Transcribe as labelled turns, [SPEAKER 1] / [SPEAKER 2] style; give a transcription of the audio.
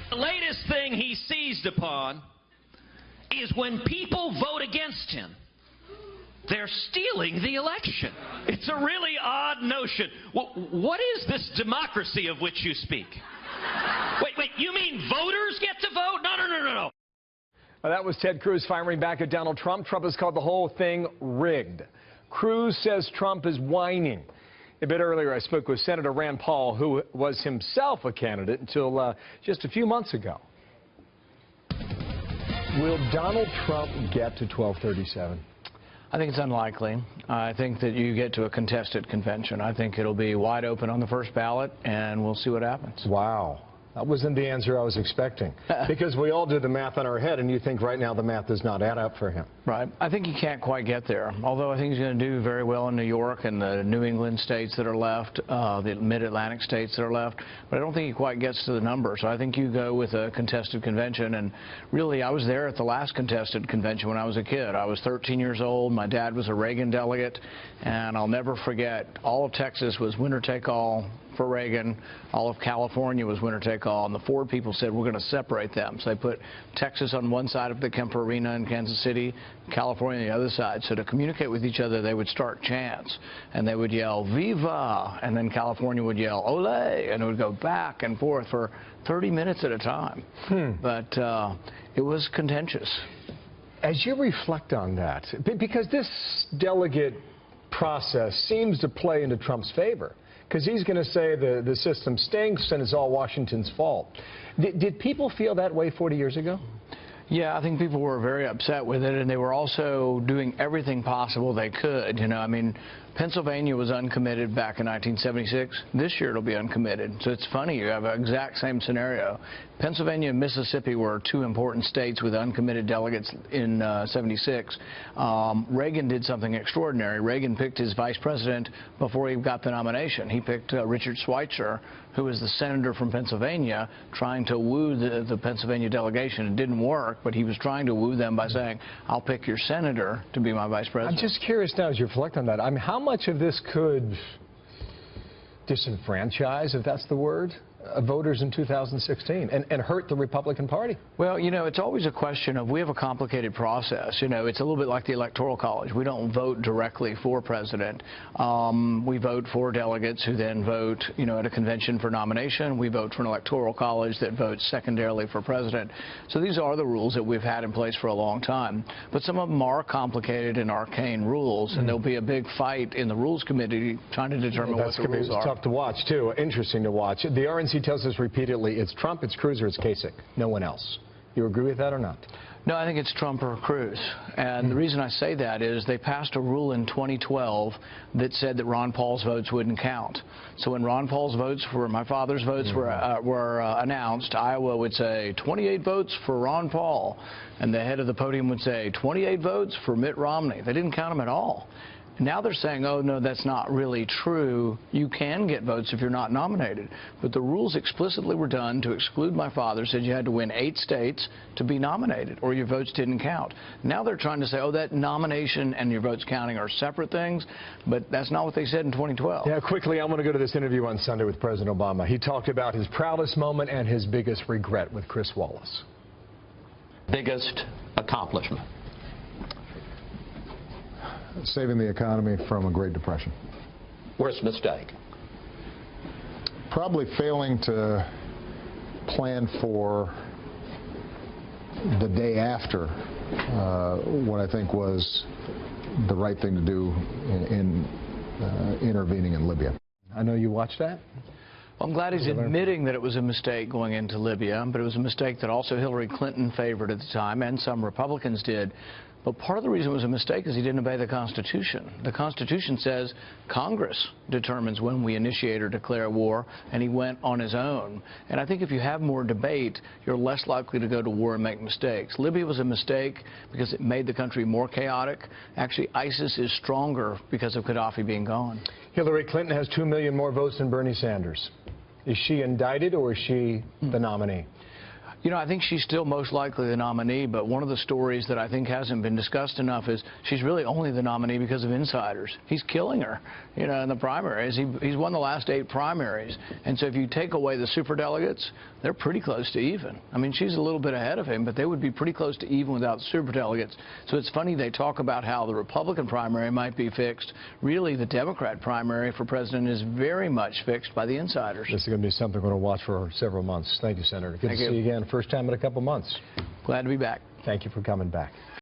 [SPEAKER 1] The latest thing he seized upon is when people vote against him, they're stealing the election. It's a really odd notion. What is this democracy of which you speak? Wait, you mean voters get to vote? No.
[SPEAKER 2] That was Ted Cruz firing back at Donald Trump. Trump has called the whole thing rigged. Cruz says Trump is whining. A bit earlier, I spoke with Senator Rand Paul, who was himself a candidate until just a few months ago. Will Donald Trump get to 1237?
[SPEAKER 3] I think it's unlikely. I think that you get to a contested convention. I think it'll be wide open on the first ballot, and we'll see what happens.
[SPEAKER 2] Wow. That wasn't the answer I was expecting. Because we all do the math in our head, and you think right now the math does not add up for him.
[SPEAKER 3] Right. I think he can't quite get there. Although I think he's going to do very well in New York and the New England states that are left, the mid-Atlantic states that are left. But I don't think he quite gets to the number. So I think you go with a contested convention. And really, I was there at the last contested convention when I was a kid. I was 13 years old. My dad was a Reagan delegate. And I'll never forget, all of Texas was winner-take-all for Reagan. All of California was winner-take-all, and the Ford people said, we're going to separate them. So they put Texas on one side of the Kemper Arena in Kansas City, California on the other side. So to communicate with each other, they would start chants, and they would yell, Viva, and then California would yell, Ole, and it would go back and forth for 30 minutes at a time. But it was contentious.
[SPEAKER 2] As you reflect on that, because this delegate process seems to play into Trump's favor, because he's going to say the system stinks and it's all Washington's fault. Did people feel that way 40 years ago?
[SPEAKER 3] Yeah, I think people were very upset with it, and they were also doing everything possible they could. You know, I mean, Pennsylvania was uncommitted back in 1976. This year it'll be uncommitted. So it's funny, you have an exact same scenario. Pennsylvania and Mississippi were two important states with uncommitted delegates in 76. Reagan did something extraordinary. Reagan picked his vice president before he got the nomination. He picked Richard Schweitzer, who was the senator from Pennsylvania, trying to woo the Pennsylvania delegation. It didn't work, but he was trying to woo them by saying, I'll pick your senator to be my vice president.
[SPEAKER 2] I'm just curious now as you reflect on that. I mean, how much of this could disenfranchise, if that's the word, voters in 2016 and hurt the Republican Party?
[SPEAKER 3] Well, you know, it's always a question of, we have a complicated process. You know, it's a little bit like the Electoral College. We don't vote directly for president. We vote for delegates who then vote, you know, at a convention for nomination. We vote for an Electoral College that votes secondarily for president. So these are the rules that we've had in place for a long time. But some of them are complicated and arcane rules, and there'll be a big fight in the Rules Committee trying to determine what the rules are.
[SPEAKER 2] It's tough to watch, too. Interesting to watch. The RNC tells us repeatedly it's Trump, it's Cruz, or it's Kasich. No one else. You agree with that or not?
[SPEAKER 3] No, I think it's Trump or Cruz. And the reason I say that is they passed a rule in 2012 that said that Ron Paul's votes wouldn't count. So when Ron Paul's votes, my father's votes were announced, Iowa would say 28 votes for Ron Paul. And the head of the podium would say 28 votes for Mitt Romney. They didn't count them at all. Now they're saying, oh, no, that's not really true. You can get votes if you're not nominated. But the rules explicitly were done to exclude my father, said you had to win 8 states to be nominated or your votes didn't count. Now they're trying to say, oh, that nomination and your votes counting are separate things, but that's not what they said in 2012.
[SPEAKER 2] Yeah, quickly, I want to go to this interview on Sunday with President Obama. He talked about his proudest moment and his biggest regret with Chris Wallace.
[SPEAKER 4] Biggest accomplishment?
[SPEAKER 5] Saving the economy from a Great Depression.
[SPEAKER 4] Worst mistake?
[SPEAKER 5] Probably failing to plan for the day after what I think was the right thing to do in intervening in Libya.
[SPEAKER 2] I know you watched that.
[SPEAKER 3] Well, I'm glad he's admitting that it was a mistake going into Libya, but it was a mistake that also Hillary Clinton favored at the time, and some Republicans did. But part of the reason it was a mistake is he didn't obey the Constitution. The Constitution says Congress determines when we initiate or declare war, and he went on his own. And I think if you have more debate, you're less likely to go to war and make mistakes. Libya was a mistake because it made the country more chaotic. Actually, ISIS is stronger because of Gaddafi being gone.
[SPEAKER 2] Hillary Clinton has 2 million more votes than Bernie Sanders. Is she indicted or is she the nominee?
[SPEAKER 3] You know, I think she's still most likely the nominee, but one of the stories that I think hasn't been discussed enough is she's really only the nominee because of insiders. He's killing her, you know, in the primaries. He's won the last 8 primaries. And so if you take away the superdelegates, they're pretty close to even. I mean, she's a little bit ahead of him, but they would be pretty close to even without superdelegates. So it's funny they talk about how the Republican primary might be fixed. Really, the Democrat primary for president is very much fixed by the insiders.
[SPEAKER 2] This is going to be something we're going to watch for several months. Thank you, Senator. Good to see you again. First time in a couple months.
[SPEAKER 3] Glad to be back.
[SPEAKER 2] Thank you for coming back.